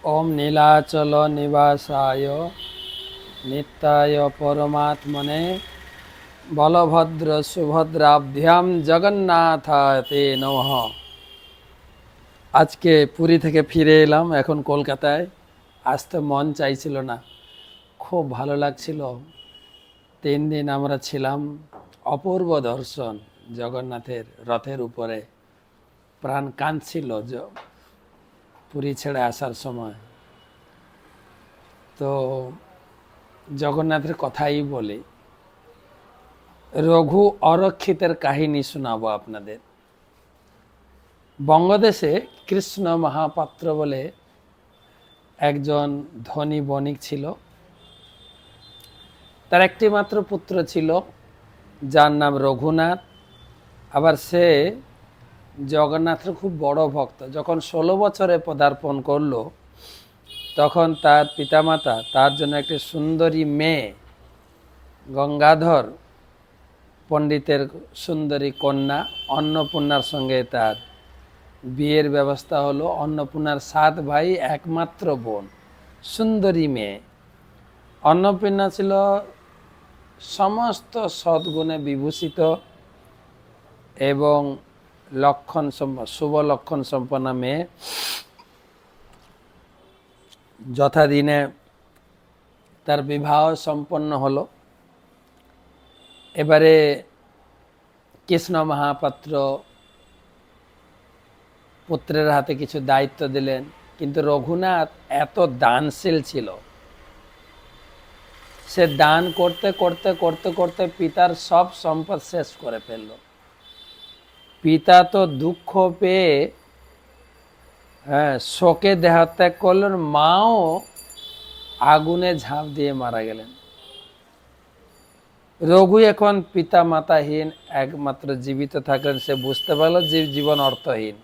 ओम नीलाचल निवासाय नित्याय परमात्मने बलभद्र सुभद्राभ्याम जगन्नाथाते नमः। আজকে পুরী থেকে ফিরে এলাম, এখন কলকাতায়। আসতে মন চাইছিল না, খুব ভালো লাগছিল। 3 দিন আমরা ছিলাম, অপূর্ব দর্শন জগন্নাথের রথের উপরে। প্রাণ কাঁদছিল পুরী ছেড়ে আসার সময়। তো জগন্নাথের কথাই বলি, রঘু অরক্ষিতের কাহিনী শোনাবো আপনাদের। বঙ্গদেশে কৃষ্ণ মহাপাত্র বলে একজন ধনী বণিক ছিল। তার একটি মাত্র পুত্র ছিল, যার নাম রঘুনাথ। আবার সে জগন্নাথের খুব বড় ভক্ত। যখন 16 বছরে পদার্পণ করলো, তখন তার পিতামাতা তার জন্য একটি সুন্দরী মেয়ে, গঙ্গাধর পণ্ডিতের সুন্দরী কন্যা অন্নপূর্ণার সঙ্গে তার বিয়ের ব্যবস্থা হলো। অন্নপূর্ণার 7 ভাই, একমাত্র বোন, সুন্দরী মেয়ে। অন্নপূর্ণা ছিল সমস্ত সদ্গুণে বিভূষিত এবং শুভ লক্ষণ সম্পন্ন মেয়ে। যথাদিনে তার বিবাহ সম্পন্ন হলো। এবারে কৃষ্ণ মহাপাত্র পুত্রের হাতে কিছু দায়িত্ব দিলেন, কিন্তু রঘুনাথ এত দানশীল ছিল, সে দান করতে করতে করতে করতে পিতার সব সম্পদ শেষ করে ফেলল। পিতা তো দুঃখ পেয়ে শোকে দেহত্যাগ করলেন, মাও আগুনে ঝাঁপ দিয়ে মারা গেলেন। রঘু এখন পিতা মাতাহীন, একমাত্র জীবিত থাকলেন। সে বুঝতে পারলো যে জীবন অর্থহীন।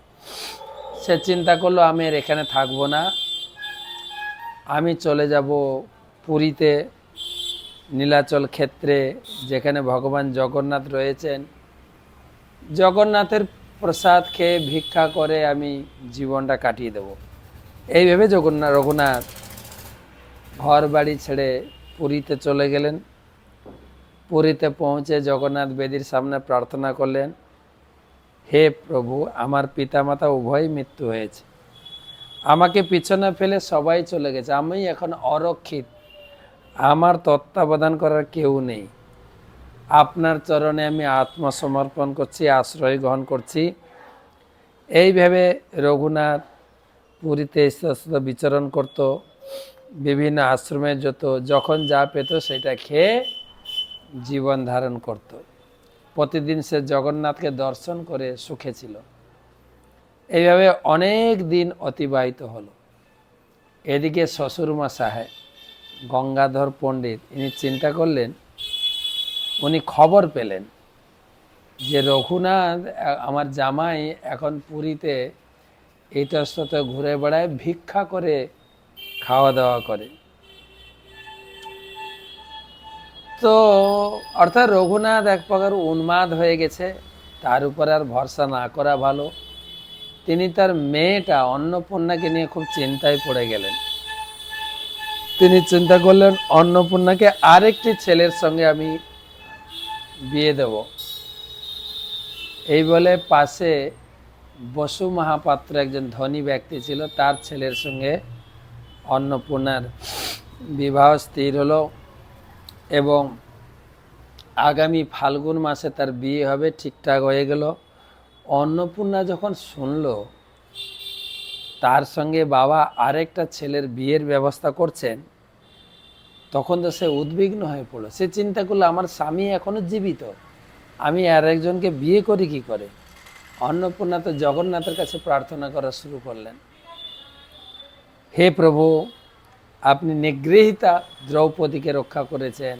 সে চিন্তা করলো, আমি আর এখানে থাকবো না, আমি চলে যাব পুরীতে, নীলাচল ক্ষেত্রে, যেখানে ভগবান জগন্নাথ রয়েছেন। জগন্নাথের প্রসাদ খেয়ে ভিক্ষা করে আমি জীবনটা কাটিয়ে দেব। এইভাবে রঘুনাথ ঘর বাড়ি ছেড়ে পুরীতে চলে গেলেন। পুরীতে পৌঁছে জগন্নাথ বেদির সামনে প্রার্থনা করলেন, হে প্রভু, আমার পিতামাতা উভয়ই মৃত্যু হয়েছে, আমাকে পিছনে ফেলে সবাই চলে গেছে, আমি এখন অরক্ষিত, আমার তত্ত্বাবধান করার কেউ নেই। আপনার চরণে আমি আত্মসমর্পণ করছি, আশ্রয় গ্রহণ করছি। এইভাবে রঘুনাথ পুরীতে ইস্তস্ত বিচরণ করত, বিভিন্ন আশ্রমে যখন যা পেত সেটা খেয়ে জীবন ধারণ করত। প্রতিদিন সে জগন্নাথকে দর্শন করে সুখে ছিল। এইভাবে অনেক দিন অতিবাহিত হলো। এদিকে শ্বশুরমশাই গঙ্গাধর পণ্ডিত, ইনি চিন্তা করলেন, উনি খবর পেলেন যে রঘুনাথ আমার জামাই এখন পুরীতে ইতস্তত ঘুরে বেড়ায়, ভিক্ষা করে খাওয়া দাওয়া করে। তো অর্থাৎ রঘুনাথ এক প্রকার উন্মাদ হয়ে গেছে, তার উপরে আর ভরসা না করা ভালো। তিনি তার মেয়েটা অন্নপূর্ণাকে নিয়ে খুব চিন্তায় পড়ে গেলেন। তিনি চিন্তা করলেন, অন্নপূর্ণাকে আরেকটি ছেলের সঙ্গে আমি বিয়ে দেব। এই বলে পাশে বসু মহাপাত্র একজন ধনী ব্যক্তি ছিল, তার ছেলের সঙ্গে অন্নপূর্ণার বিবাহ স্থির হলো এবং আগামী ফাল্গুন মাসে তার বিয়ে হবে, ঠিকঠাক হয়ে গেল। অন্নপূর্ণা যখন শুনল তার সঙ্গে বাবা আরেকটা ছেলের বিয়ের ব্যবস্থা করছেন, তখন তো সে উদ্বিগ্ন হয়ে পড়ল। সে চিন্তা করলো, আমার স্বামী এখনো জীবিত, আমি আর একজনকে বিয়ে করি কি করে। অন্নপূর্ণা তো জগন্নাথের কাছে প্রার্থনা করা শুরু করলেন, হে প্রভু, আপনি নিগৃহীতা দ্রৌপদীকে রক্ষা করেছেন,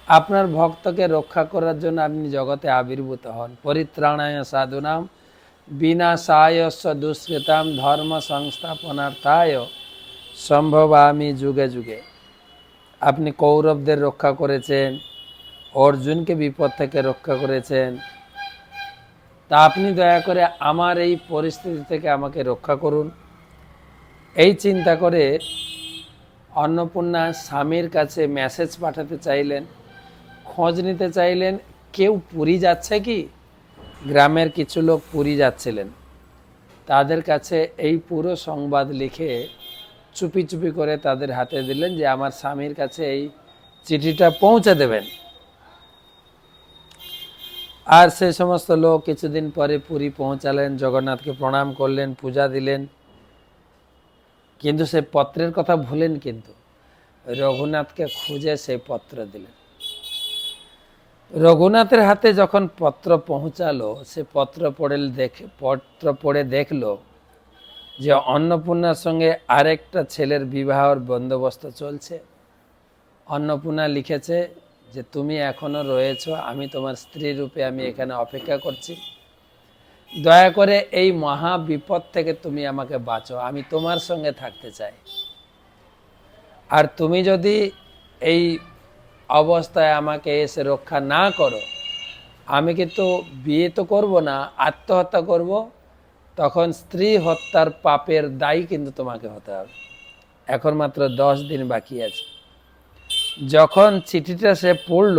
আপনার ভক্তকে রক্ষা করার জন্য আপনি জগতে আবির্ভূত হন। পরিত্রাণায় সাধুনাম বিনাশায় দুষ্কৃতাম ধর্ম সংস্থাপনার্থায় সম্ভবামি যুগে যুগে। আপনি কৌরবদের রক্ষা করেছেন, অর্জুনকে বিপদ থেকে রক্ষা করেছেন, তা আপনি দয়া করে আমার এই পরিস্থিতি থেকে আমাকে রক্ষা করুন। এই চিন্তা করে অন্নপূর্ণা স্বামীর কাছে মেসেজ পাঠাতে চাইলেন, খোঁজ নিতে চাইলেন কেউ পুরী যাচ্ছে কি। গ্রামের কিছু লোক পুরী যাচ্ছিলেন, তাদের কাছে এই পুরো সংবাদ লিখে চুপি চুপি করে তাদের হাতে দিলেন যে আমার স্বামীর কাছে এই চিঠিটা পৌঁছে দেবেন। আর সে সমস্ত লোক কিছুদিন পরে পুরী পৌঁছালেন, জগন্নাথকে প্রণাম করলেন, পূজা দিলেন। কিন্তু সে পত্রের কথা ভুলেন, কিন্তু রঘুনাথকে খুঁজে সেই পত্র দিলেন। রঘুনাথের হাতে যখন পত্র পৌঁছালো, সে পত্র পড়ে দেখলো যে অন্নপূর্ণার সঙ্গে আরেকটা ছেলের বিবাহের বন্দোবস্ত চলছে। অন্নপূর্ণা লিখেছে যে তুমি এখনো রয়েছ, আমি তোমার স্ত্রী রূপে আমি এখানে অপেক্ষা করছি, দয়া করে এই মহা বিপদ থেকে তুমি আমাকে বাঁচো, আমি তোমার সঙ্গে থাকতে চাই। আর তুমি যদি এই অবস্থায় আমাকে এসে রক্ষা না করো, আমি কিন্তু বিয়ে তো করব না, আত্মহত্যা করব, তখন স্ত্রী হত্যার পাপের দায়ী কিন্তু তোমাকে হতে হবে। এখন মাত্র 10 দিন বাকি আছে। যখন চিঠিটা সে পড়ল,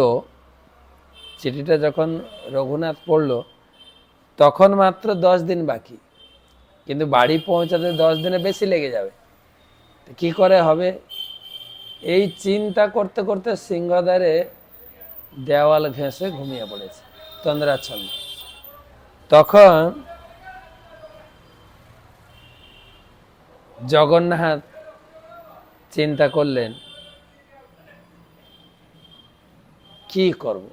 চিঠিটা যখন রঘুনাথ পড়ল, তখন মাত্র 10 দিন বাকি, কিন্তু বাড়ি পৌঁছাতে 10 দিনে বেশি লেগে যাবে। কি করে হবে? এই চিন্তা করতে করতে সিংহদ্বারে দেওয়াল ঘেঁষে ঘুমিয়ে পড়েছে তন্দ্রাচ্ছন্ন। তখন জগন্নাথ চিন্তা করলেন কি করব।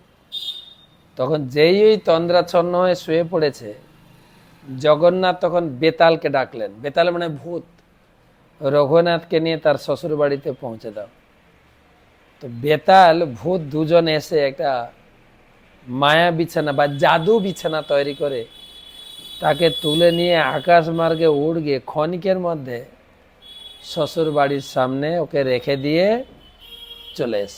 তখন যেই ওই তন্দ্রাচ্ছন্ন হয়ে শুয়ে পড়েছে, জগন্নাথ তখন বেতালকে ডাকলেন। বেতাল মানে ভূত। রঘুনাথকে নিয়ে তার শ্বশুর বাড়িতে পৌঁছে দাও। তো বেতাল ভূত দুজন এসে একটা মায়া বিছানা বা জাদু বিছানা তৈরি করে তাকে তুলে নিয়ে আকাশ মার্গে উড় গিয়ে ক্ষণিকের মধ্যে শ্বশুর বাড়ির সামনে ওকে রেখে দিয়ে চলে এস।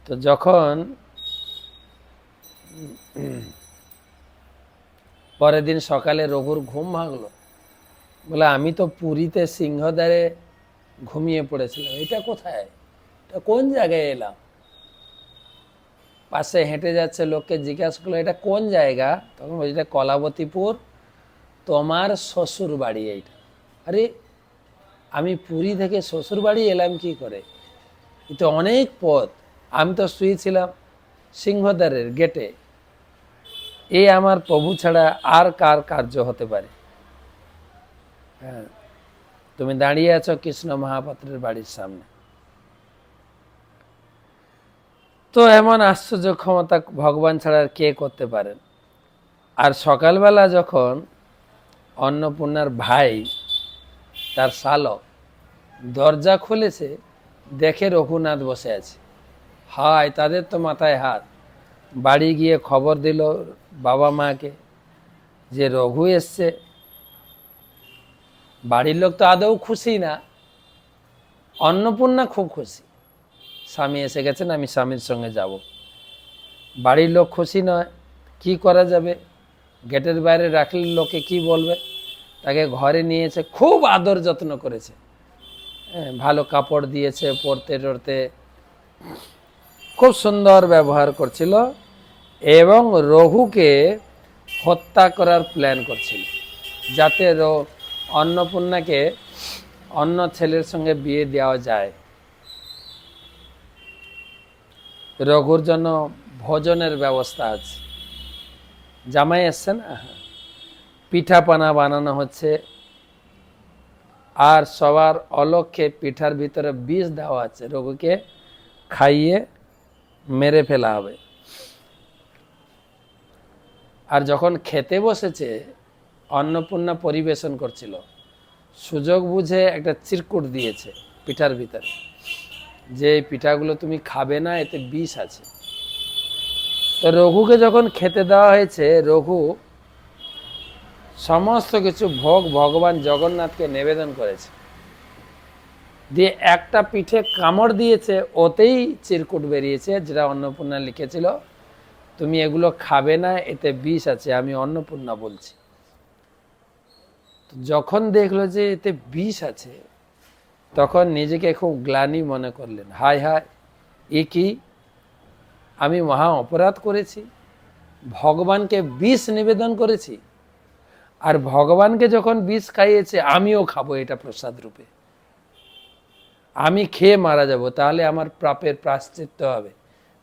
তো যখন পরের দিন সকালে রঘুর ঘুম ভাঙলো, বলে আমি তো পুরীতে সিংহদ্বারে ঘুমিয়ে পড়েছিলাম, এটা কোথায়, এটা কোন জায়গায় এলাম? পাশে হেঁটে যাচ্ছে লোককে জিজ্ঞাসা করলো এটা কোন জায়গা? তখন বলছে এটা কলাবতীপুর, তোমার শ্বশুর বাড়ি এইটা। আরে আমি পুরী থেকে শ্বশুর বাড়ি এলাম কি করে? এটা অনেক পথ, আমি তো শুয়েছিলাম সিংহদ্বারের গেটে, এই আমার প্রভু ছাড়া আর কার কার্য হতে পারে? হ্যাঁ, তুমি দাঁড়িয়ে আছো কৃষ্ণ মহাপাত্রের বাড়ির সামনে। তো এমন আশ্চর্য ক্ষমতা ভগবান ছাড়া আর কে করতে পারেন? আর সকালবেলা যখন অন্নপূর্ণার ভাই তার শালক দরজা খুলেছে, দেখে রঘুনাথ বসে আছে। হায়, তাদের তো মাথায় হাত। বাড়ি গিয়ে খবর দিল বাবা মাকে যে রঘু এসছে। বাড়ির লোক তো আদৌ খুশি না, অন্নপূর্ণা খুব খুশি, স্বামী এসে গেছেন, আমি স্বামীর সঙ্গে যাব। বাড়ির লোক খুশি নয়, কি করা যাবে? গেটের বাইরে রাখলে লোকে কি বলবে? তাকে ঘরে নিয়েছে, খুব আদর যত্ন করেছে, ভালো কাপড় দিয়েছে, পরতে টরতে খুব সুন্দর ব্যবহার করছিল, এবং রঘুকে হত্যা করার প্ল্যান করছিল, যাতে অন্নপূর্ণাকে অন্য ছেলের সঙ্গে বিয়ে দেওয়া যায়। রঘুর জন্য ভোজনের ব্যবস্থা আছে, জামাই এসছে না, পিঠাপানা বানানো হচ্ছে, আর সবার অলক্ষ্যে পিঠার ভিতরে বিষ দেওয়া আছে, রঘুকে খাইয়ে মেরে ফেলা হবে। আর যখন খেতে বসেছে, অন্নপূর্ণা পরিবেশন করছিল, সুযোগ বুঝে একটা চিরকুট দিয়েছে পিঠার ভিতরে, যে পিঠাগুলো তুমি খাবে না, এতে বিষ আছে। তো রঘুকে যখন খেতে দেওয়া হয়েছে, রঘু সমস্ত কিছু ভোগ ভগবান জগন্নাথকে নিবেদন করেছে, দিয়ে একটা পিঠে কামড় দিয়েছে, ওতেই চিরকুট বেরিয়েছে, যেটা অন্নপূর্ণা লিখেছিল তুমি এগুলো খাবে না, এতে বিষ আছে, আমি অন্নপূর্ণা বলছি। যখন দেখলো যে এতে বিষ আছে, তখন নিজেকে খুব গ্লানি মনে করলেন। হায় হায়, এ কি, আমি মহা অপরাধ করেছি, ভগবানকে বিষ নিবেদন করেছি, আর ভগবানকে যখন বিষ খাইয়েছে আমিও খাবো এটা প্রসাদ রূপে, আমি খেয়ে মারা যাব, তাহলে আমার পাপের প্রায়শ্চিত্ত হবে,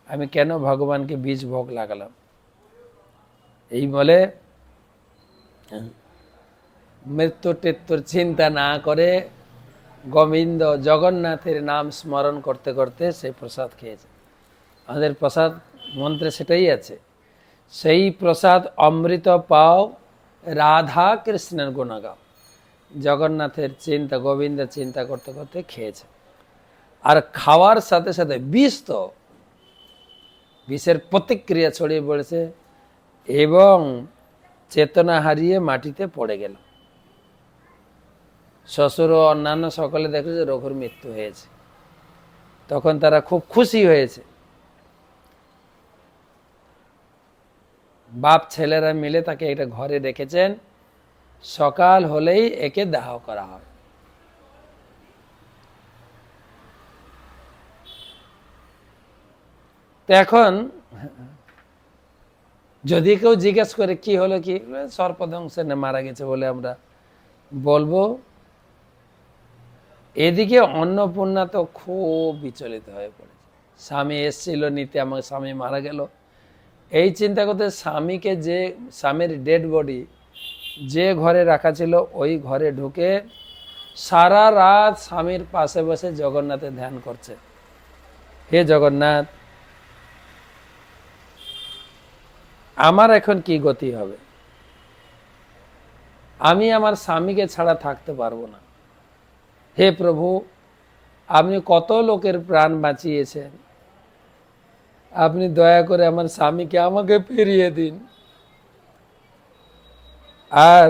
আমি কেন ভগবানকে বিষ ভোগ লাগালাম। এই বলে মৃত্যু টেত্যুর চিন্তা না করে গোবিন্দ জগন্নাথের নাম স্মরণ করতে করতে সেই প্রসাদ খেয়েছে। আমাদের প্রসাদ মন্ত্রে সেটাই আছে, সেই প্রসাদ অমৃত পাও, রাধা কৃষ্ণের গুণ গাও। জগন্নাথের চিন্তা, গোবিন্দের চিন্তা করতে করতে খেয়েছে। আর খাওয়ার সাথে সাথে বিষ, তো বিষের প্রতিক্রিয়া ছড়িয়ে পড়েছে এবং চেতনা হারিয়ে মাটিতে পড়ে গেল। শ্বশুর ও অন্যান্য সকলে দেখলো যে রঘুর মৃত্যু হয়েছে। তখন তারা খুব খুশি হয়েছে। বাপ ছেলেরা মিলে তাকে একটা ঘরে রেখেছেন, সকাল হলেই একে দাহ করা হবে। তো এখন যদি কেউ জিজ্ঞেস করে কি হলো, কি সর্পদংশনে মারা গেছে বলে আমরা বলবো। এদিকে অন্নপূর্ণা তো খুব বিচলিত হয়ে পড়েছে। স্বামী এসছিল নিতে, আমার স্বামী মারা গেল, এই চিন্তা করতে স্বামীকে, যে স্বামীর ডেড বডি যে ঘরে রাখা ছিল ওই ঘরে ঢুকে সারা রাত স্বামীর পাশে বসে জগন্নাথের ধ্যান করছে। হে জগন্নাথ, আমার এখন কি গতি হবে, আমি আমার স্বামীকে ছাড়া থাকতে পারবো না। হে প্রভু, আপনি কত লোকের প্রাণ বাঁচিয়েছেন, আপনি দয়া করে আমার স্বামীকে আমাকে ফিরিয়ে দিন। আর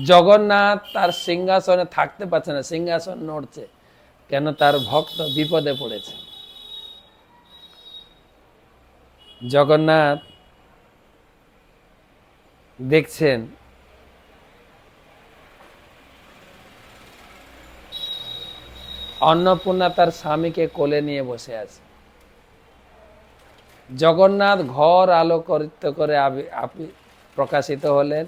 জগন্নাথ তার সিংহাসনে থাকতে পারছে না, সিংহাসন নড়ছে, কেন তার ভক্ত বিপদে পড়েছে। জগন্নাথ দেখছেন অন্নপূর্ণা তার স্বামীকে কোলে নিয়ে বসে আছে। জগন্নাথ ঘর আলোকিত করে প্রকাশিত হলেন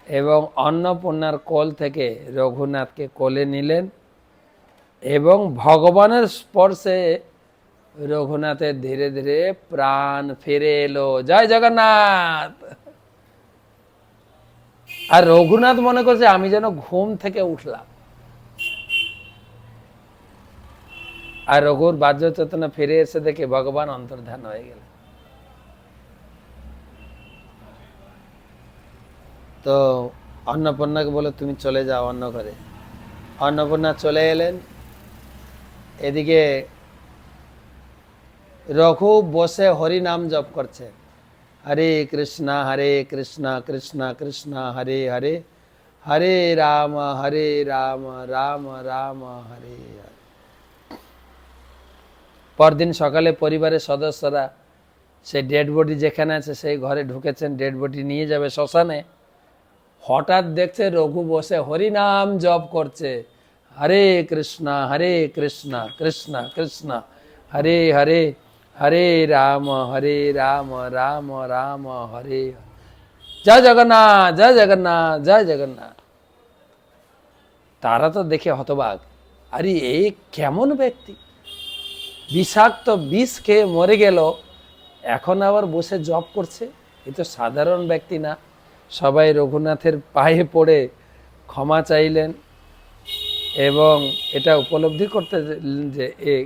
এবং অন্নপূর্ণার কোল থেকে রঘুনাথকে কোলে নিলেন এবং ভগবানের স্পর্শে রঘুনাথের ধীরে ধীরে প্রাণ ফিরে এলো। জয় জগন্নাথ। আর রঘুনাথ মনে করছে আমি যেন ঘুম থেকে উঠলাম। আর রঘুর বাহ্য চেতনা ফিরে এসে দেখে ভগবান অন্তর্ধান হয়ে গেল। তো অন্নপূর্ণাকে বলে তুমি চলে যাও অন্য ঘরে। অন্নপূর্ণা চলে এলেন। এদিকে রঘু বসে হরি নাম জপ করছে, হরে কৃষ্ণা কৃষ্ণ কৃষ্ণ হরে হরে, হরে রাম রাম রাম হরে হরে। পরদিন সকালে পরিবারের সদস্যরা সেই ডেড বডি যেখানে আছে সেই ঘরে ঢুকেছেন, ডেড বডি নিয়ে যাবে শ্মশানে। হঠাৎ দেখছে রঘু বসে হরিনাম জপ করছে, হরে কৃষ্ণ কৃষ্ণ কৃষ্ণ হরে হরে, হরে রাম রাম রাম হরে। জয় জগন্নাথ জয় জগন্নাথ জয় জগন্নাথ। তারা তো দেখে হতবাক, আরে এই কেমন ব্যক্তি, বিষাক্ত বিষ খেয়ে মরে গেল, এখন আবার বসে জপ করছে, এ তো সাধারণ ব্যক্তি না। সবাই রঘুনাথের পায়ে পড়ে ক্ষমা চাইলেন এবং এটা উপলব্ধি করতে যে এ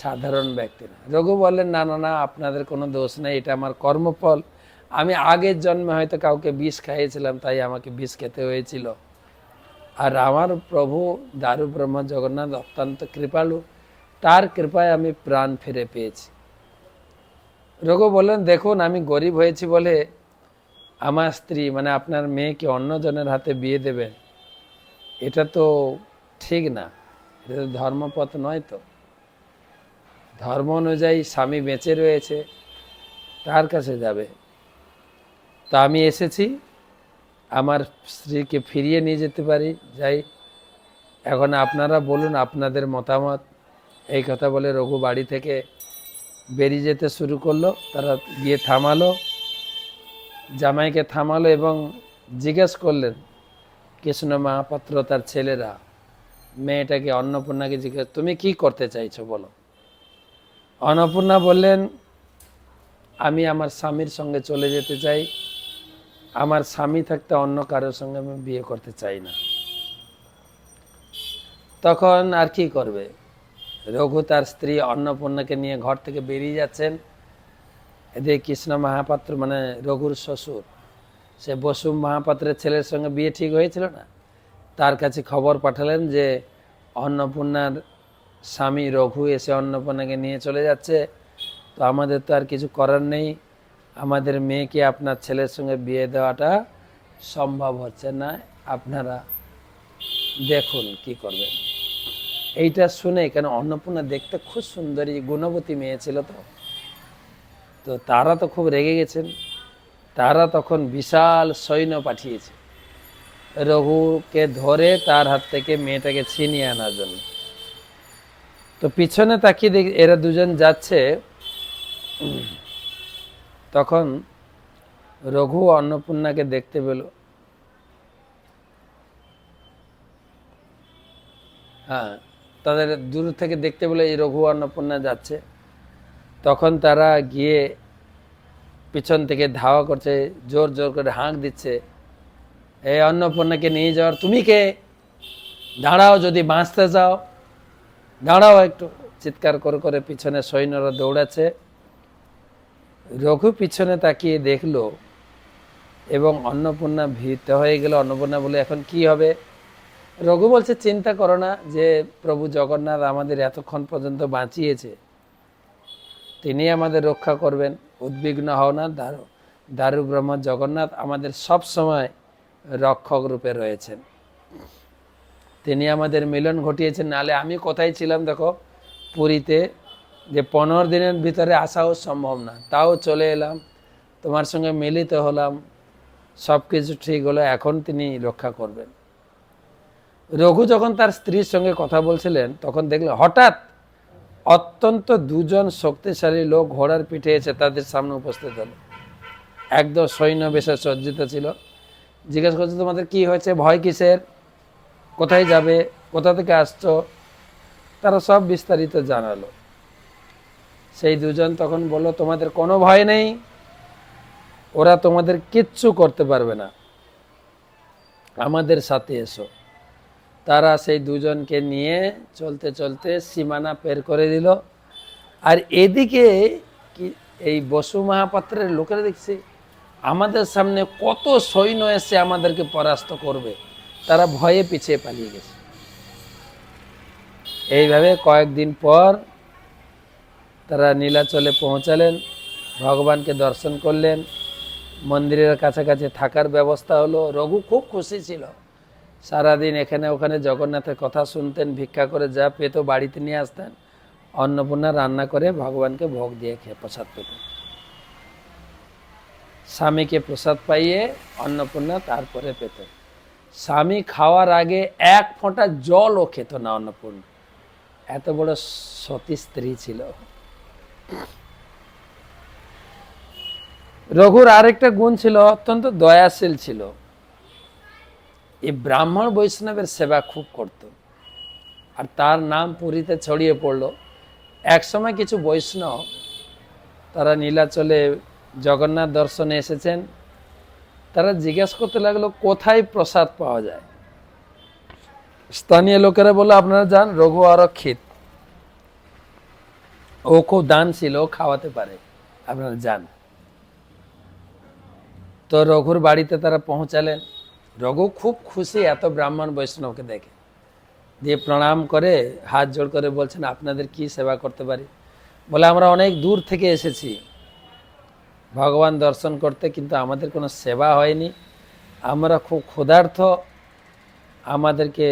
সাধারণ ব্যক্তি না। রঘু বললেন, না না না, আপনাদের কোনো দোষ নেই, এটা আমার কর্মফল। আমি আগের জন্মে হয়তো কাউকে বিষ খাইয়েছিলাম, তাই আমাকে বিষ খেতে হয়েছিল। আর আমার প্রভু দারু ব্রহ্ম জগন্নাথ অত্যন্ত কৃপালু, তার কৃপায় আমি প্রাণ ফিরে পেয়েছি। রঘু বললেন, দেখুন আমি গরিব হয়েছি বলে আমার স্ত্রী মানে আপনার মেয়েকে অন্যজনের হাতে বিয়ে দেবেন, এটা তো ঠিক না, এটা তো ধর্মপথ নয়। তো ধর্ম অনুযায়ী স্বামী বেঁচে রয়েছে, তার কাছে যাবে। তা আমি এসেছি আমার স্ত্রীকে ফিরিয়ে নিয়ে যেতে পারি, যাই। এখন আপনারা বলুন আপনাদের মতামত। এই কথা বলে রঘু বাড়ি থেকে বেরিয়ে যেতে শুরু করলো। তারা গিয়ে থামালো, জামাইকে থামালো এবং জিজ্ঞেস করলেন কৃষ্ণ মহাপাত্র তার ছেলেরা মেয়েটাকে, অন্নপূর্ণাকে জিজ্ঞেস, তুমি কি করতে চাইছো বলো। অন্নপূর্ণা বললেন, আমি আমার স্বামীর সঙ্গে চলে যেতে চাই, আমার স্বামী থাকতে অন্য কারোর সঙ্গে আমি বিয়ে করতে চাই না। তখন আর কি করবে, রঘু তার স্ত্রী অন্নপূর্ণাকে নিয়ে ঘর থেকে বেরিয়ে যাচ্ছেন। এদিকে কৃষ্ণ মহাপাত্র মানে রঘুর শ্বশুর, সে বসু মহাপাত্রের ছেলের সঙ্গে বিয়ে ঠিক হয়েছিল না, তার কাছে খবর পাঠালেন যে অন্নপূর্ণার স্বামী রঘু এসে অন্নপূর্ণাকে নিয়ে চলে যাচ্ছে, তো আমাদের তো আর কিছু করার নেই, আমাদের মেয়েকে আপনার ছেলের সঙ্গে বিয়ে দেওয়াটা সম্ভব হচ্ছে না, আপনারা দেখুন কি করবেন। এইটা শুনে, কেন অন্নপূর্ণা দেখতে খুব সুন্দরী গুণবতী মেয়ে ছিল, তো তারা তো খুব রেগে গেছেন। তারা তখন বিশাল সৈন্য পাঠিয়েছে রঘুকে ধরে তার হাত থেকে মেয়েটাকে ছিনিয়ে আনার জন্য। তো পিছনে তাকিয়ে দেখ এরা দুজন যাচ্ছে, তখন রঘু অন্নপূর্ণাকে দেখতে পেল। হ্যাঁ, তাদের দূর থেকে দেখতে পেলে এই রঘু অন্নপূর্ণা যাচ্ছে। তখন তারা গিয়ে পিছন থেকে ধাওয়া করছে, জোর জোর করে হাঁক দিচ্ছে, এই অন্নপূর্ণাকে নিয়ে যাওয়ার তুমি কে, দাঁড়াও, যদি বাঁচতে চাও দাঁড়াও একটু, চিৎকার করে করে পিছনে সৈন্যরা দৌড়াচ্ছে। রঘু পিছনে তাকিয়ে দেখলো এবং অন্নপূর্ণা ভীত হয়ে গেল। অন্নপূর্ণা বলে, এখন কি হবে। রঘু বলছে, চিন্তা করো না, যে প্রভু জগন্নাথ আমাদের এতক্ষণ পর্যন্ত বাঁচিয়েছে, তিনি আমাদের রক্ষা করবেন, উদ্বিগ্ন হও না, দারু ব্রহ্ম জগন্নাথ আমাদের সব সময় রক্ষক রূপে রয়েছেন, তিনি আমাদের মিলন ঘটিয়েছেন। নালে আমি কোথায় ছিলাম দেখো, পুরীতে, যে 15 দিনের ভিতরে আসাও সম্ভব না, তাও চলে এলাম, তোমার সঙ্গে মিলিত হলাম, সব কিছু ঠিক হলো, এখন তিনি রক্ষা করবেন। রঘু যখন তার স্ত্রীর সঙ্গে কথা বলছিলেন, তখন দেখলেন হঠাৎ অত্যন্ত দুজন শক্তিশালী লোক ঘোড়ার পিঠে এসে তাদের সামনে উপস্থিত হলো। একদম সৈন্য বেশে সজ্জিত ছিল। জিজ্ঞেস করছে, তোমাদের কি হয়েছে, ভয় কিসের, কোথায় যাবে, কোথা থেকে আসছো। তারা সব বিস্তারিত জানালো। সেই দুজন তখন বলল, তোমাদের কোনো ভয় নেই, ওরা তোমাদের কিচ্ছু করতে পারবে না, আমাদের সাথে এসো। তারা সেই দুজনকে নিয়ে চলতে চলতে সীমানা পের করে দিল। আর এদিকে কি এই বসু মহাপাত্রের লোকেরা দেখছে আমাদের সামনে কত সৈন্য এসে আমাদেরকে পরাস্ত করবে, তারা ভয়ে পিছিয়ে পালিয়ে গেছে। এইভাবে কয়েকদিন পর তারা নীলাচলে পৌঁছালেন, ভগবানকে দর্শন করলেন, মন্দিরের কাছাকাছি থাকার ব্যবস্থা হলো। রঘু খুব খুশি ছিল, সারাদিন এখানে ওখানে জগন্নাথের কথা শুনতেন, ভিক্ষা করে যা পেত বাড়িতে নিয়ে আসতেন, অন্নপূর্ণা রান্না করে ভগবানকে ভোগ দিয়ে খেয়ে প্রসাদ পেতেন। স্বামীকে প্রসাদ পাইয়ে অন্নপূর্ণা তারপরে পেতেন। স্বামী খাওয়ার আগে এক ফোঁটা জলও খেত না অন্নপূর্ণা, এত বড় সতী স্ত্রী ছিল। রঘুর আরেকটা গুণ ছিল, অত্যন্ত দয়াশীল ছিল। এই ব্রাহ্মণ বৈষ্ণবের সেবা খুব করত, আর তার নাম পুরীতে ছড়িয়ে পড়লো। একসময় কিছু বৈষ্ণব তারা নীলাচলে জগন্নাথ দর্শনে এসেছেন, তারা জিজ্ঞেস করতে লাগলো কোথায় প্রসাদ পাওয়া যায়। স্থানীয় লোকেরা বললো, আপনারা যান রঘু আরক্ষিত, ও খুব দানশীল, ও খাওয়াতে পারে, আপনারা যান। তো রঘুর বাড়িতে তারা পৌঁছালেন। রঘু খুব খুশি এত ব্রাহ্মণ বৈষ্ণবকে দেখে, দিয়ে প্রণাম করে হাত জোড় করে বলছেন, আপনাদের কি সেবা করতে পারি। বলে, আমরা অনেক দূর থেকে এসেছি ভগবান দর্শন করতে, কিন্তু আমাদের কোনো সেবা হয়নি, আমরা খুব ক্ষুধার্ত, আমাদেরকে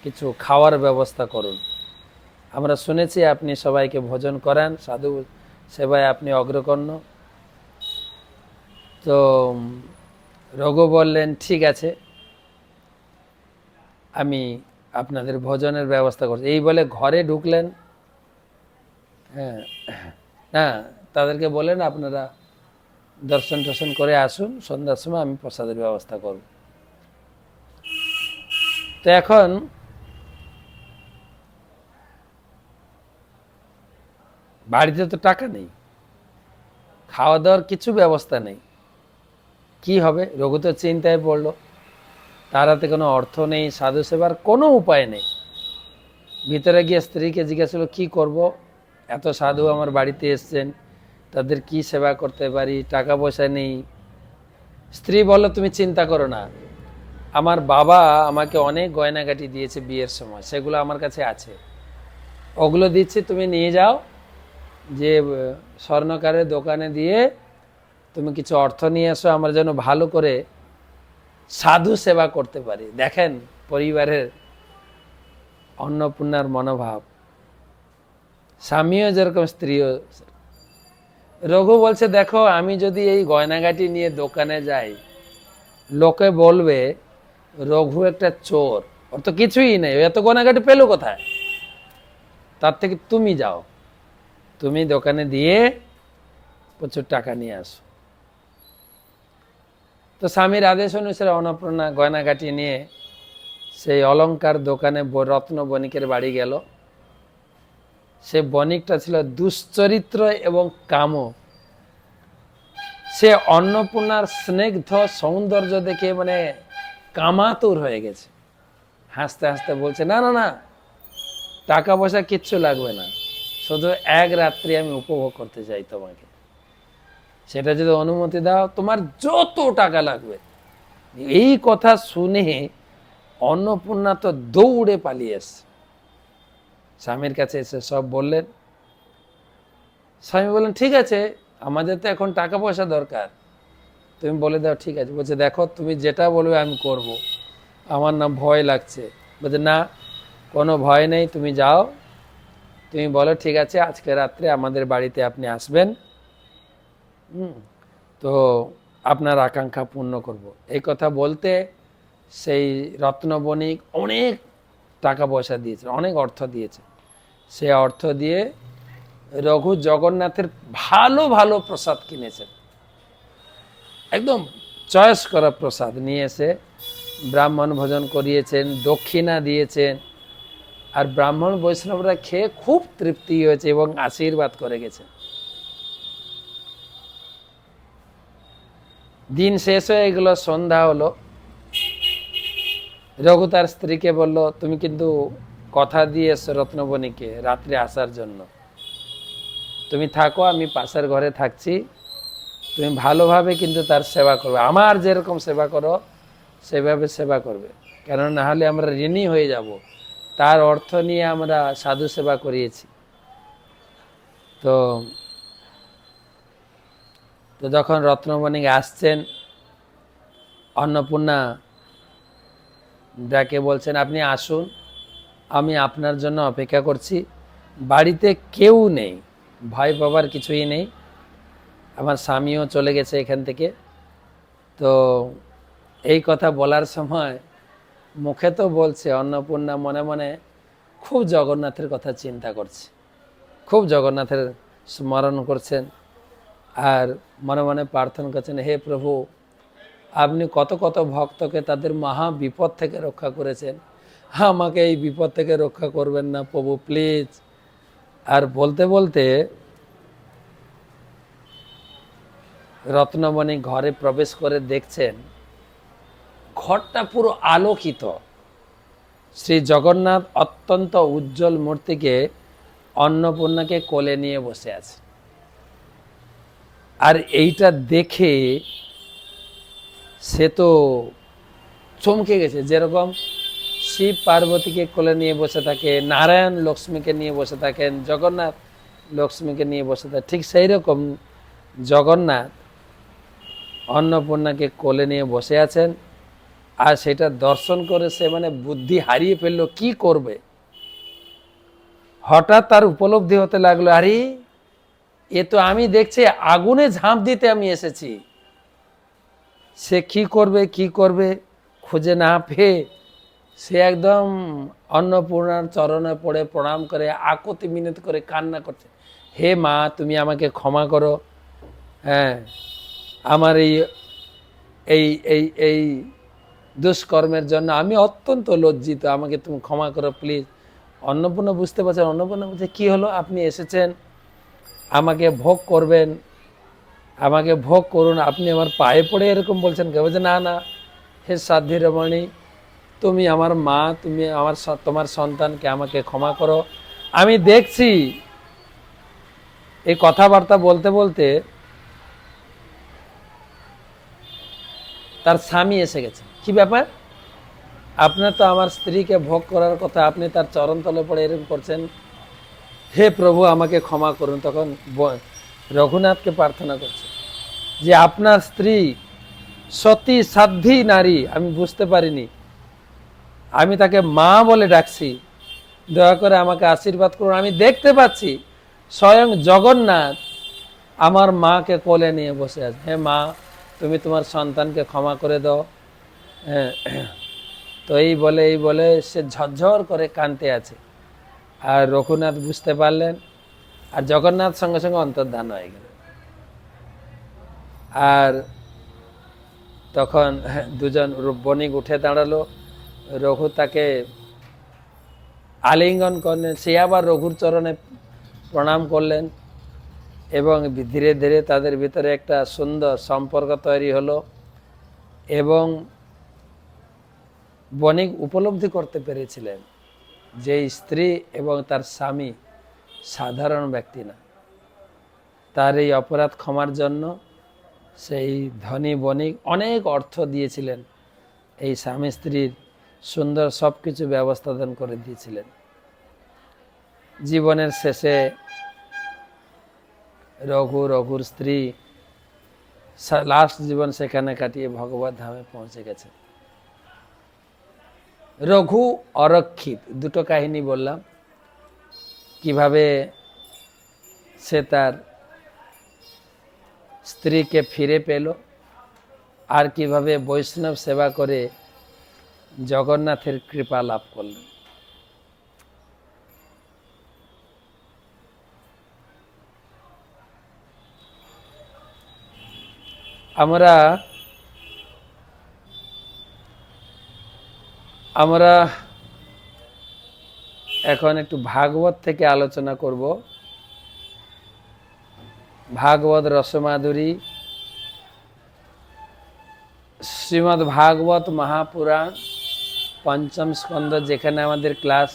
কিছু খাওয়ার ব্যবস্থা করুন। আমরা শুনেছি আপনি সবাইকে ভোজন করান, সাধু সেবায় আপনি অগ্রগণ্য, তো রঘু বললেন, ঠিক আছে, আমি আপনাদের ভোজনের ব্যবস্থা করছি। এই বলে ঘরে ঢুকলেন। হ্যাঁ, না, তাদেরকে বলেন আপনারা দর্শন টর্শন করে আসুন, সন্ধ্যার সময় আমি প্রসাদের ব্যবস্থা করব। তো এখন বাড়িতে তো টাকা নেই, খাওয়া দাওয়ার কিছু ব্যবস্থা নেই, কি হবে? রঘু তো চিন্তায় পড়লো, তার হাতে কোনো অর্থ নেই, সাধু সেবার কোনো উপায় নেই। ভিতরে গিয়ে স্ত্রীকে জিজ্ঞাসা করলো, কি করব, এত সাধু আমার বাড়িতে এসছেন, তাদের কি সেবা করতে পারি, টাকা পয়সা নেই। স্ত্রী বলল, তুমি চিন্তা করো না, আমার বাবা আমাকে অনেক গয়নাগাটি দিয়েছে বিয়ের সময়, সেগুলো আমার কাছে আছে, ওগুলো দিচ্ছি, তুমি নিয়ে যাও, যে স্বর্ণকারের দোকানে দিয়ে তুমি কিছু অর্থ নিয়ে এসো, আমার যেন ভালো করে সাধু সেবা করতে পারি। দেখেন পরিবারের অন্নপূর্ণার মনোভাব, স্বামীও যেরকম, স্ত্রীও। রঘু বলছে, দেখো আমি যদি এই গয়নাগাটি নিয়ে দোকানে যাই, লোকে বলবে রঘু একটা চোর, ওর তো কিছুই নেই, এত গয়নাগাটি পেলো কোথায়? তার থেকে তুমি যাও, তুমি দোকানে দিয়ে প্রচুর টাকা নিয়ে আসো। তো স্বামীর আদেশ অনুসারে অন্নপূর্ণা গয়নাগাটি নিয়ে সেই অলংকার দোকানে রত্ন বণিকের বাড়ি গেল। সে বণিকটা ছিল দুশ্চরিত্র এবং কামক। সে অন্নপূর্ণার স্নিগ্ধ সৌন্দর্য দেখে মানে কামাতুর হয়ে গেছে, হাসতে হাসতে বলছে, না না না, টাকা পয়সা কিচ্ছু লাগবে না, শুধু এক রাত্রি আমি উপভোগ করতে চাই তোমাকে, সেটা যদি অনুমতি দাও তোমার যত টাকা লাগবে। এই কথা শুনে অন্নপূর্ণা তো দৌড়ে পালিয়ে এসছে, স্বামীর কাছে এসে সব বললেন। স্বামী বললেন, ঠিক আছে, আমাদের তো এখন টাকা পয়সা দরকার, তুমি বলে দাও। ঠিক আছে। বলছে, দেখো তুমি যেটা বলবে আমি করব, আমার না ভয় লাগছে। বলছে, না, কোনো ভয় নেই, তুমি যাও, তুমি বলো ঠিক আছে আজকে রাত্রে আমাদের বাড়িতে আপনি আসবেন, তো আপনার আকাঙ্ক্ষা পূর্ণ করব। এই কথা বলতে সেই রত্ন বণিক অনেক টাকা পয়সা দিয়েছে, অনেক অর্থ দিয়েছে। সে অর্থ দিয়ে রঘু জগন্নাথের ভালো ভালো প্রসাদ কিনেছেন, একদম চয়েস করা প্রসাদ নিয়ে এসে ব্রাহ্মণ ভোজন করিয়েছেন, দক্ষিণা দিয়েছেন। আর ব্রাহ্মণ বৈষ্ণবরা খেয়ে খুব তৃপ্তি হয়েছে এবং আশীর্বাদ করে গেছে। দিন শেষ হয়ে গেল, সন্ধ্যা হলো। রঘু তার স্ত্রীকে বলল, তুমি কিন্তু কথা দিয়ে এসো রত্নবণীকে রাত্রে আসার জন্য, তুমি থাকো, আমি পাশের ঘরে থাকছি, তুমি ভালোভাবে কিন্তু তার সেবা করবে, আমার যেরকম সেবা করো সেভাবে সেবা করবে, কেন না হলে আমরা ঋণী হয়ে যাব, তার অর্থ নিয়ে আমরা সাধু সেবা করিয়েছি। তো তো যখন রত্নবণিক আসছেন, অন্নপূর্ণা ডাকে বলছেন, আপনি আসুন, আমি আপনার জন্য অপেক্ষা করছি, বাড়িতে কেউ নেই, ভয় পাবার কিছুই নেই, আমার স্বামীও চলে গেছে এখান থেকে। তো এই কথা বলার সময় মুখে তো বলছে, অন্নপূর্ণা মনে মনে খুব জগন্নাথের কথা চিন্তা করছে, খুব জগন্নাথের স্মরণ করছেন, আর মনে মনে প্রার্থনা করছেন, হে প্রভু, আপনি কত কত ভক্তকে তাদের মহা বিপদ থেকে রক্ষা করেছেন, আমাকে এই বিপদ থেকে রক্ষা করবেন না প্রভু, প্লিজ। আর বলতে বলতে রত্নমণি ঘরে প্রবেশ করে দেখছেন ঘরটা পুরো আলোকিত, শ্রী জগন্নাথ অত্যন্ত উজ্জ্বল মূর্তিকে অন্নপূর্ণাকে কোলে নিয়ে বসে আছে। আর এইটা দেখে সে তো চমকে গেছে, যেরকম শিব পার্বতীকে কোলে নিয়ে বসে থাকে, নারায়ণ লক্ষ্মীকে নিয়ে বসে থাকেন, জগন্নাথ লক্ষ্মীকে নিয়ে বসে থাকে, ঠিক সেই রকম জগন্নাথ অন্নপূর্ণাকে কোলে নিয়ে বসে আছেন। আর সেটা দর্শন করে সে মানে বুদ্ধি হারিয়ে ফেললো, কি করবে। হঠাৎ তার উপলব্ধি হতে লাগলো, আরে এ তো আমি দেখছি আগুনে ঝাঁপ দিতে আমি এসেছি, সে কি করবে খুঁজে না পেয়ে সে একদম অন্নপূর্ণার চরণে পড়ে প্রণাম করে আকুতি মিনতি করে কান্না করছে, হে মা তুমি আমাকে ক্ষমা করো, হ্যাঁ আমার এই এই এই এই দুষ্কর্মের জন্য আমি অত্যন্ত লজ্জিত, আমাকে তুমি ক্ষমা করো প্লিজ। অন্নপূর্ণা বুঝতে পারছেন, অন্নপূর্ণা বলছে কি হলো, আপনি এসেছেন আমাকে ভোগ করবেন, আমাকে ভোগ করুন, আপনি আমার পায়ে পড়ে এরকম বলছেন কে? বলছে না না হে সাধ্বী রমণী, তুমি আমার মা, তুমি আমার তোমার সন্তানকে আমাকে ক্ষমা করো। আমি দেখছি এই কথাবার্তা বলতে বলতে তার স্বামী এসে গেছে। কি ব্যাপার, আপনার তো আমার স্ত্রীকে ভোগ করার কথা, আপনি তার চরণতলে পড়ে এরকম করছেন, হে প্রভু আমাকে ক্ষমা করুন। তখন রঘুনাথকে প্রার্থনা করছে যে আপনার স্ত্রী সতী সাধ্বী নারী, আমি বুঝতে পারিনি, আমি তাকে মা বলে ডাকছি, দয়া করে আমাকে আশীর্বাদ করুন। আমি দেখতে পাচ্ছি স্বয়ং জগন্নাথ আমার মাকে কোলে নিয়ে বসে আছে, হে মা তুমি তোমার সন্তানকে ক্ষমা করে দাও। হ্যাঁ, তো এই বলে সে ঝরঝর করে কাঁদতে আছে। আর রঘুনাথ বুঝতে পারলেন, আর জগন্নাথ সঙ্গে সঙ্গে অন্তর্ধান হয়ে গেল। আর তখন দুজন বণিক উঠে দাঁড়ালো, রঘু তাকে আলিঙ্গন করলেন, সে আবার রঘুর চরণে প্রণাম করলেন, এবং ধীরে ধীরে তাদের ভিতরে একটা সুন্দর সম্পর্ক তৈরি হলো। এবং বণিক উপলব্ধি করতে পেরেছিলেন যে স্ত্রী এবং তার স্বামী সাধারণ ব্যক্তি না, তার এই অপরাধ ক্ষমার জন্য সেই ধনী বণিক অনেক অর্থ দিয়েছিলেন, এই স্বামী স্ত্রীর সুন্দর সব কিছু ব্যবস্থা দান করে দিয়েছিলেন। জীবনের শেষে রঘুর স্ত্রী লাস্ট জীবন সেখানে কাটিয়ে ভগবত ধামে পৌঁছে গেছে। রঘু অরক্ষিত, দুটো কাহিনী বললাম, কিভাবে সে তার স্ত্রীকে ফিরে পেল, আর কিভাবে বৈষ্ণব সেবা করে জগন্নাথের কৃপা লাভ করলেন। আমরা এখন একটু ভাগবত থেকে আলোচনা করব। ভাগবত রসমাধুরী, শ্রীমদ্ ভাগবত মহাপুরাণ পঞ্চম স্কন্ধ, যেখানে আমাদের ক্লাস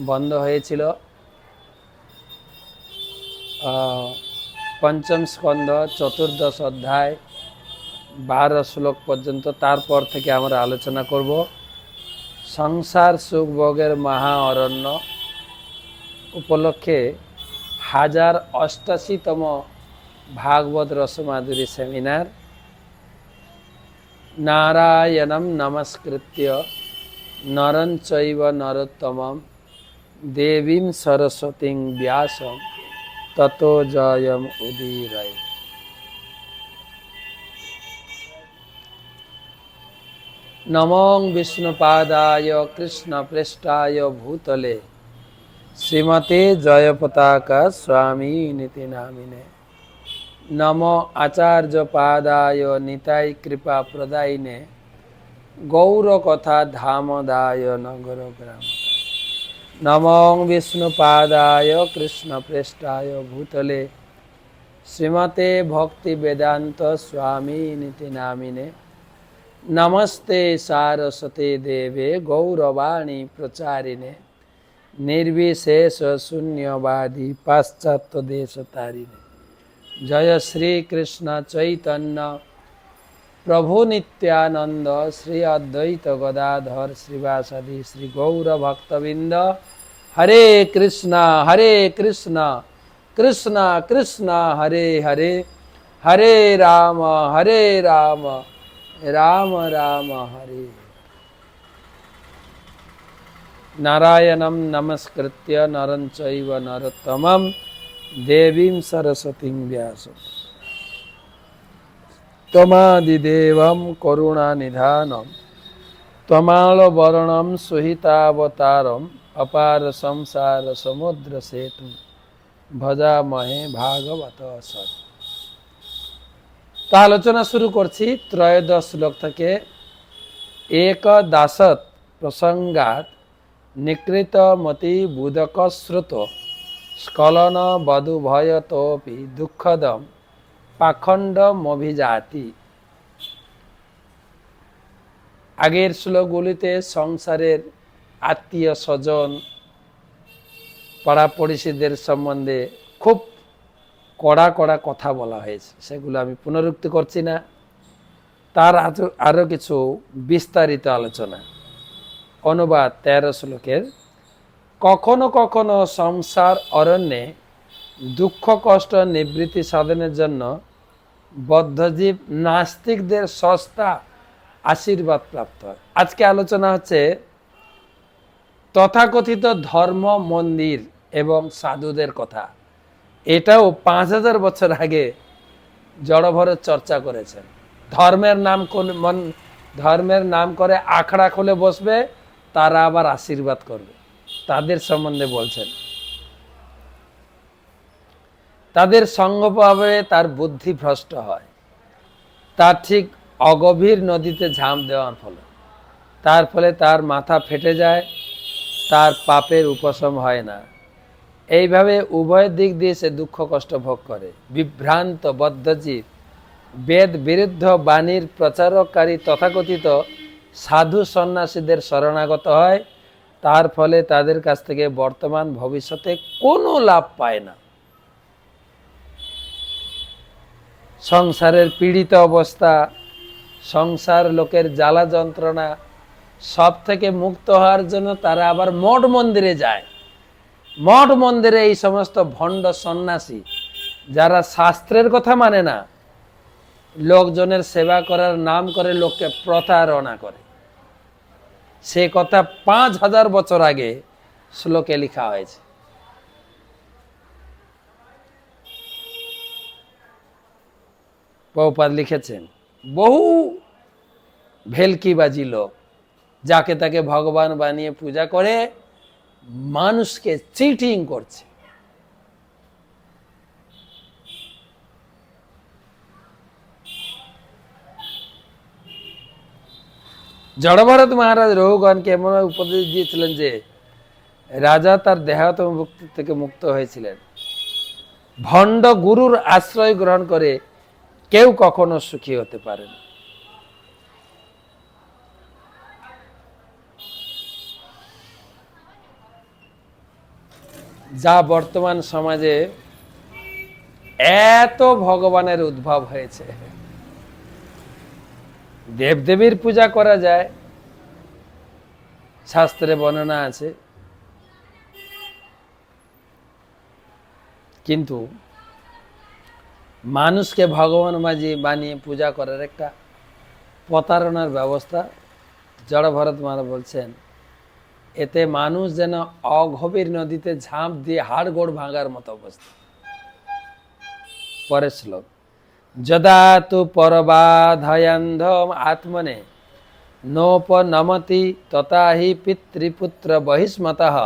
বন্ধ হয়েছিল, পঞ্চম স্কন্ধ চতুর্দশ অধ্যায় 12 শ্লোক পর্যন্ত। তারপর থেকে আমরা আলোচনা করব সংসার সুখ ভোগের মহা অরণ্য উপলক্ষে 1088তম ভাগবত রসমাধুরী সেমিনার। নারায়ণম নমস্কৃত্য নরং চৈব নরোত্তমম দেবীং সরস্বতীং ব্যাসং ততো জয়ম উদীরয়। নমো বিষ্ণুপাদায় কৃষ্ণপ্রেষ্ঠায় ভূতলে শ্রীমতে জয়পতাকা স্বামী নীতি নামিনে। নমো আচার্য পাদায় নিতাই কৃপা প্রদায়িনে গৌরকথা ধামদায় নগর গ্রাম। নমো বিষ্ণুপাদায় কৃষ্ণপ্রেষ্ঠায় ভূতলে শ্রীমতে ভক্তি বেদান্ত স্বামী নীতি নামিনে। নমস্তে সারস্বতে দেবে গৌরবাণী প্রচারিণে নির্বিশেষ শূন্যবাদী পাশ্চাত্য দেশ তারিণে। জয় শ্রী কৃষ্ণ চৈতন্য প্রভু নিত্যানন্দ শ্রী অদ্বৈত গদাধর শ্রীবাসাদি শ্রী গৌর ভক্তবৃন্দ। হরে কৃষ্ণ কৃষ্ণ কৃষ্ণ হরে হরে, হরে রাম রাম রাম হরে। নারায়ণম নমস্কৃত্য নরং চৈব নরোত্তমম দেবীং সরস্বতীং ব্যাসং। তমাদিদেবম করুণানিধানম তমাল বরণম সহিতাবতারম অপার সংসার সমুদ্র সেতু ভজামহে ভাগবত সৎ। তা আলোচনা শুরু করছি ত্রয়োদশ শ্লোক থেকে। এক দাসত প্রসঙ্গাত নিকৃত মতি বুদক শ্রুত স্খলন বধু ভয়তোপি দুঃখদম পাখণ্ডমভিজাতি। আগের শ্লোকগুলিতে সংসারের আত্মীয় স্বজন পাড়া পড়শিদের সম্বন্ধে খুব কড়া কড়া কথা বলা হয়েছে, সেগুলো আমি পুনরুক্তি করছি না। তার আরও কিছু বিস্তারিত আলোচনা। অনুবাদ 13 শ্লোকের। কখনো কখনো সংসার অরণ্যে দুঃখ কষ্ট নিবৃত্তি সাধনের জন্য বদ্ধজীব নাস্তিকদের সস্তা আশীর্বাদ প্রাপ্ত হয়। আজকে আলোচনা হচ্ছে তথাকথিত ধর্ম মন্দির এবং সাধুদের কথা। এটাও 5000 বছর আগে জড়ভরত চর্চা করেছেন। ধর্মের নাম করে আখড়া খুলে বসবে, তারা আবার আশীর্বাদ করবে, তাদের সম্বন্ধে বলছেন। তাদের সঙ্গ পাবে, তার বুদ্ধি ভ্রষ্ট হয়, তার ঠিক অগভীর নদীতে ঝাঁপ দেওয়ার ফলে, তার ফলে তার মাথা ফেটে যায়, তার পাপের উপশম হয় না। এইভাবে উভয় দিক দিয়ে সে দুঃখ কষ্ট ভোগ করে। বিভ্রান্ত বদ্ধজীব বেদ বিরুদ্ধ বাণীর প্রচারকারী তথাকথিত সাধু সন্ন্যাসীদের শরণাগত হয়, তার ফলে তাদের কাছ থেকে বর্তমান ভবিষ্যতে কোনো লাভ পায় না। সংসারের পীড়িত অবস্থা, সংসার লোকের জ্বালা যন্ত্রণা সব থেকে মুক্ত হওয়ার জন্য তারা আবার মঠ মন্দিরে যায়। মঠ মন্দিরে এই সমস্ত ভণ্ড সন্ন্যাসী যারা শাস্ত্রের কথা মানে না, লোকজনের সেবা করার নাম করে লোককে প্রতারণা করে, সে কথা 5000 বছর আগে শ্লোকে লেখা হয়েছে। প্রভুপাদ লিখেছেন, বহু ভেলকিবাজি লোক যাকে তাকে ভগবান বানিয়ে পূজা করে মানুষকে চিটিং করছে। জড়ভরত মহারাজ রঘুগণকে এমন উপদেশ দিয়েছিলেন যে রাজা তার দেহাত্ম মুক্তি থেকে মুক্ত হয়েছিলেন। ভণ্ড গুরুর আশ্রয় গ্রহণ করে কেউ কখনো সুখী হতে পারে না। যা বর্তমান সমাজে এত ভগবানের উদ্ভব হয়েছে, দেবদেবীর পূজা করা যায়, শাস্ত্রে বর্ণনা আছে, কিন্তু মানুষকে ভগবান বানিয়ে পূজা করার একটা প্রতারণার ব্যবস্থা জড়ভরত মহারাজ বলছেন। এতে মানুষ যেন অগভীর নদীতে ঝাঁপ দিয়ে হাড়গোড় ভাঙার মতো অবস্থা। পরের শ্লোক। যদা তু পরবাধয়ন্ধম আত্মনে নোপনমতি তথা হি পিতৃপুত্র বহিষ্মতঃ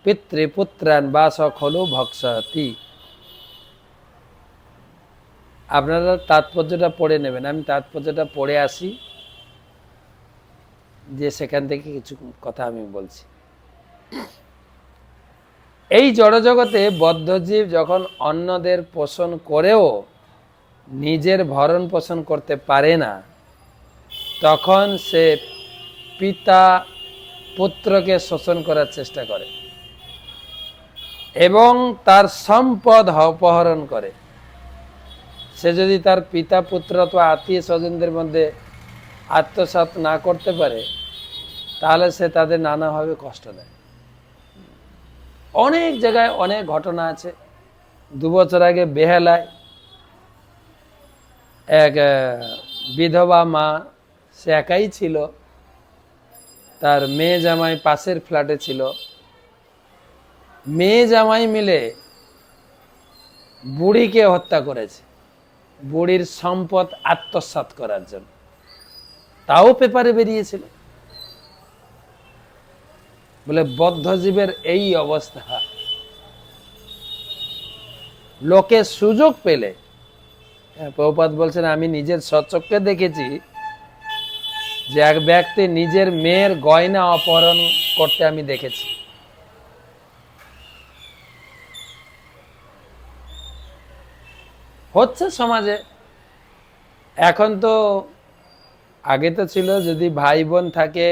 পিতৃপুত্রান বাস খলু ভক্ষতি। আপনারা তাৎপর্যটা পড়ে নেবেন, আমি তাৎপর্যটা পড়ে আসি, যে সেখান থেকে কিছু কথা আমি বলছি। এই জড়জগতে বদ্ধজীব যখন অন্যদের পোষণ করেও নিজের ভরণ পোষণ করতে পারে না, তখন সে পিতা পুত্রকে শোষণ করার চেষ্টা করে এবং তার সম্পদ অপহরণ করে। সে যদি তার পিতা পুত্র অথবা আত্মীয় স্বজনদের মধ্যে আত্মসাৎ না করতে পারে, তাহলে সে তাদের নানাভাবে কষ্ট দেয়। অনেক জায়গায় অনেক ঘটনা আছে। 2 বছর আগে বেহালায় এক বিধবা মা, সে একাই ছিল, তার মেয়ে জামাই পাশের ফ্ল্যাটে ছিল। মেয়ে জামাই মিলে বুড়িকে হত্যা করেছে। বুড়ির সম্পদ আত্মসাৎ করার জন্য, তাও পেপারে বেরিয়েছিল। বলে বদ্ধজীবের এই অবস্থা, লোকে সুযোগ পেলে, প্রভুপাদ বলছেন আমি নিজের স্বচক্ষে দেখেছি যে এক ব্যক্তি নিজের মেয়ের গয়না অপহরণ করতে আমি দেখেছি। হচ্ছে সমাজে এখন। তো আগে তো ছিল যদি ভাই বোন থাকে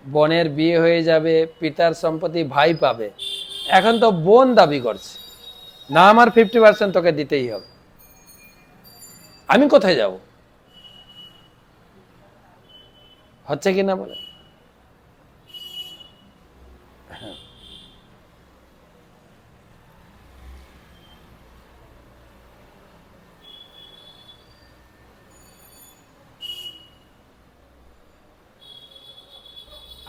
বোনের বিয়ে হয়ে যাবে, পিতার সম্পত্তি ভাই পাবে। এখন তো বোন দাবি করছে না আমার 50% তোকে দিতেই হবে। আমি কোথায় যাব? হচ্ছে কিনা বলে?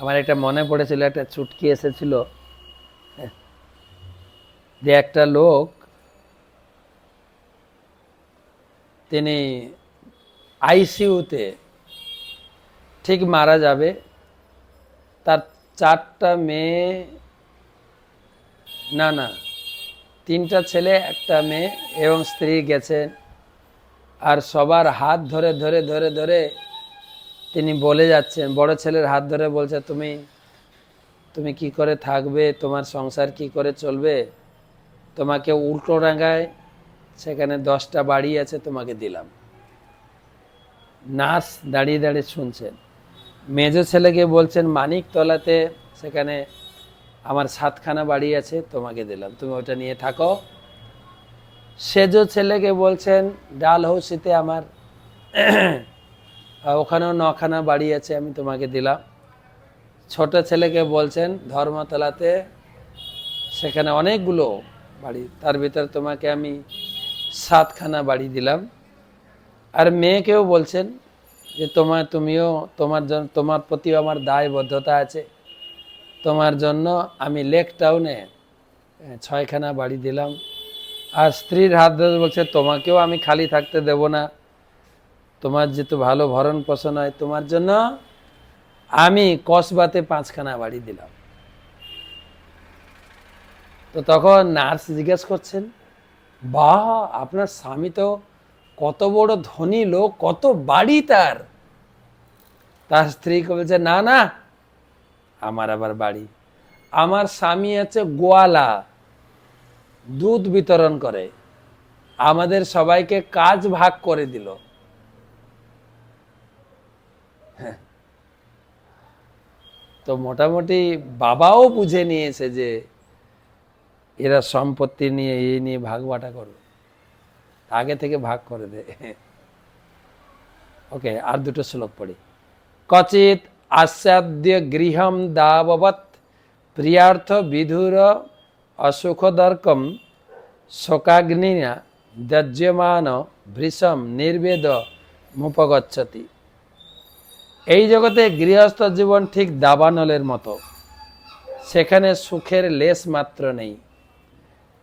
আমার একটা মনে পড়েছিল, একটা চুটকি এসেছিল যে একটা লোক তিনি আইসিইউতে ঠিক মারা যাবে, তার 4টা মেয়ে, না 3টা ছেলে 1টা মেয়ে এবং স্ত্রী গেছেন। আর সবার হাত ধরে ধরে ধরে ধরে তিনি বলে যাচ্ছেন, বড় ছেলের হাত ধরে বলছে তুমি তুমি কি করে থাকবে, তোমার সংসার কি করে চলবে, তোমাকে উল্টো ডাঙ্গায় সেখানে 10টা বাড়ি আছে তোমাকে দিলাম। নার্স দাঁড়িয়ে দাঁড়িয়ে শুনছেন। মেজ ছেলেকে বলছেন মানিকতলাতে সেখানে আমার 7খানা বাড়ি আছে তোমাকে দিলাম, তুমি ওটা নিয়ে থাকো। সেজ ছেলেকে বলছেন ডালহৌসিতে আমার ওখানেও 9খানা বাড়ি আছে আমি তোমাকে দিলাম। ছোট ছেলেকে বলছেন ধর্মতলাতে সেখানে অনেকগুলো বাড়ি, তার ভিতরে তোমাকে আমি 7খানা বাড়ি দিলাম। আর মেয়েকেও বলছেন যে তুমিও তোমার প্রতি আমার দায়বদ্ধতা আছে, তোমার জন্য আমি লেক টাউনে 6খানা বাড়ি দিলাম। আর স্ত্রীর হাত ধরে বলছে তোমাকেও আমি খালি থাকতে দেব না, তোমার যেহেতু ভালো ভরণ পোষণ হয় তোমার জন্য আমি কসবাতে 5খানা বাড়ি দিলাম। তো তখন নার্স জিজ্ঞেস করছেন বাহ আপনার স্বামী তো কত বড় ধনী লোক, কত বাড়ি তার। তার স্ত্রীকে বলছে না না আমার আবার বাড়ি, আমার স্বামী আছে গোয়ালা, দুধ বিতরণ করে, আমাদের সবাইকে কাজ ভাগ করে দিল। তো মোটামুটি বাবাও বুঝে নিয়েছে যে এরা সম্পত্তি নিয়ে এই নিয়ে ভাগ বাটা করবে, আগে থেকে ভাগ করে দে। ওকে, আর 2টো শ্লোক পড়ি। কচিত আস্বাদ্য গৃহম দাববৎ প্রিয়ার্থ বিধুর অসুখদর্কম শোকাগ্নিনা দজ্যমান ভৃষম নির্বেদ মুপগচ্ছতি। এই জগতে গৃহস্থ জীবন ঠিক দাবানলের মতো, সেখানে সুখের লেশ মাত্র নেই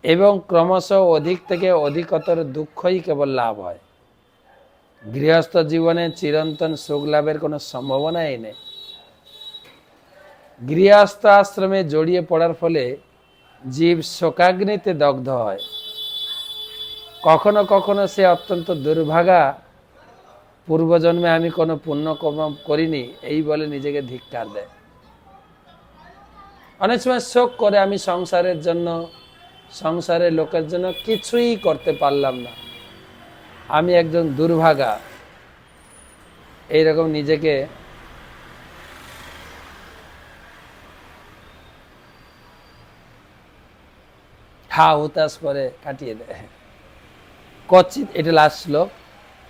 এবং ক্রমশ অধিক থেকে অধিকতর দুঃখই কেবল লাভ হয়। গৃহস্থ জীবনে চিরন্তন সুখ লাভের কোনো সম্ভাবনাই নেই। গৃহস্থ আশ্রমে জড়িয়ে পড়ার ফলে জীব শোকাগ্নিতে দগ্ধ হয়। কখনো কখনো সে অত্যন্ত দুর্ভাগা, পূর্বজন্মে আমি কোনো পুণ্যকর্ম করিনি এই বলে নিজেকে ধিক্কার দেয়। অনেক সময় শোক করে আমি সংসারের জন্য, সংসারের লোকের জন্য কিছুই করতে পারলাম না, আমি একজন দুর্ভাগা, এইরকম নিজেকে হুতাশ করে কাটিয়ে দেয়। কচিত, এটা লাস্ট শ্লোক,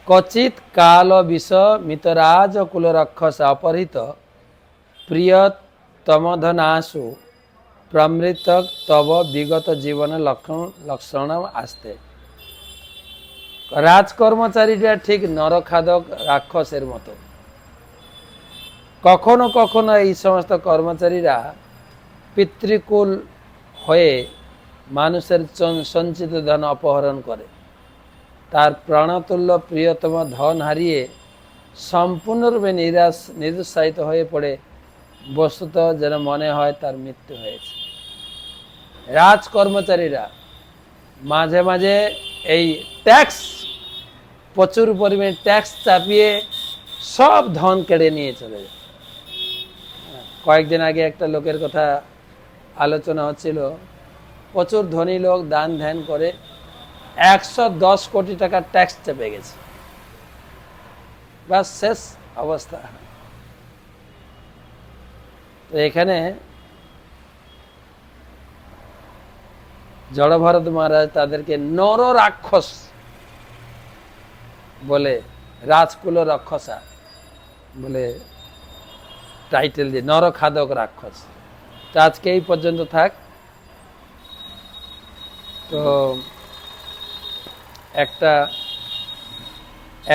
কচিত কাল বিষ মিতরাজ কুল রক্ষস অপহৃত প্রিয়তমধনাসু প্রমৃত তব বিগত জীবন লক্ষণ আসতে। রাজকর্মচারীরা ঠিক নরখাদক রাক্ষসের মতো। কখনো কখনো এই সমস্ত কর্মচারীরা পিতৃকুল হয়ে মানুষের সঞ্চিত ধন অপহরণ করে। তার প্রাণতুল্য প্রিয়তম ধন হারিয়ে সম্পূর্ণরূপে নিরুৎসাহিত হয়ে পড়ে বস্তুত যেন মনে হয় তার মৃত্যু হয়েছে। রাজকর্মচারীরা মাঝে মাঝে এই ট্যাক্স, প্রচুর পরিমাণে ট্যাক্স চাপিয়ে সব ধন কেড়ে নিয়ে চলে যায়। কয়েকদিন আগে একটা লোকের কথা আলোচনা হচ্ছিল, প্রচুর ধনী লোক দান ধ্যান করে 110 কোটি টাকার ট্যাক্স চেপে গেছে, বাস শেষ অবস্থা। তো এখানে জড়ভরত মহারাজ তাদেরকে নর রাক্ষস বলে, রাজকুল রাক্ষসা বলে টাইটেল দিয়ে, নরখাদক রাক্ষস। তো আজকে এই পর্যন্ত থাক। তো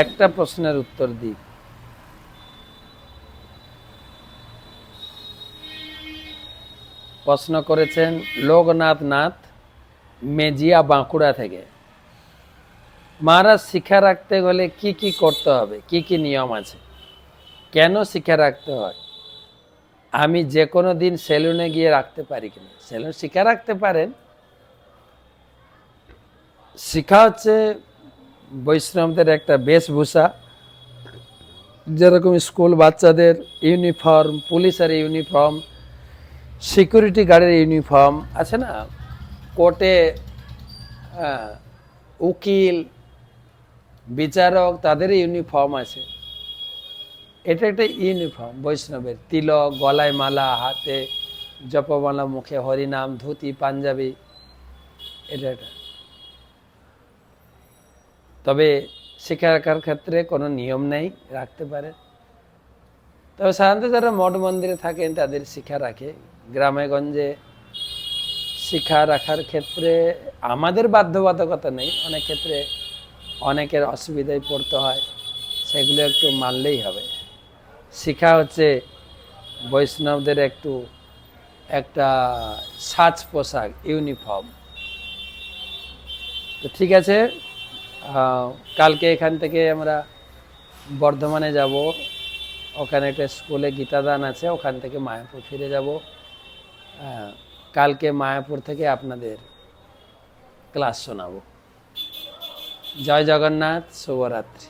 একটা প্রশ্নের উত্তর দিই। প্রশ্ন করেছেন লোকনাথ নাথ, মেজিয়া, বাঁকুড়া থেকে। মহারাজ, শিক্ষা রাখতে গেলে কি কি করতে হবে, কি কি নিয়ম আছে, কেন শিক্ষা রাখতে হয়? আমি যে কোনো দিন সেলুনে গিয়ে রাখতে পারি কিনা? সেলুন শিক্ষা রাখতে পারেন। শিক্ষা হচ্ছে বৈষ্ণবদের একটা বেশভূষা, যেরকম স্কুল বাচ্চাদের ইউনিফর্ম, পুলিশের ইউনিফর্ম, সিকিউরিটি গার্ডের ইউনিফর্ম আছে না, কোর্টে উকিল, বিচারক, তাদের ইউনিফর্ম আছে। এটা একটা ইউনিফর্ম বৈষ্ণবের। তিলক, গলায় মালা, হাতে জপমালা, মুখে হরিনাম, ধুতি, পাঞ্জাবি, এটা। তবে শিক্ষা রাখার ক্ষেত্রে কোনো নিয়ম নেই, রাখতে পারে। তবে সাধারণত যারা মঠ মন্দিরে থাকেন তাদের শিক্ষা রাখে। গ্রামে গঞ্জে শিক্ষা রাখার ক্ষেত্রে আমাদের বাধ্যবাধকতা নেই, অনেক ক্ষেত্রে অনেকের অসুবিধায় পড়তে হয়, সেগুলো একটু মানলেই হবে। শিক্ষা হচ্ছে বৈষ্ণবদের একটা সাজ পোশাক, ইউনিফর্ম। তো ঠিক আছে, কালকে এখান থেকে আমরা বর্ধমানে যাব, ওখানে একটা স্কুলে গীতাদান আছে, ওখান থেকে মায়াপুর ফিরে যাব। কালকে মায়াপুর থেকে আপনাদের ক্লাস শোনাবো। জয় জগন্নাথ, শুভরাত্রি।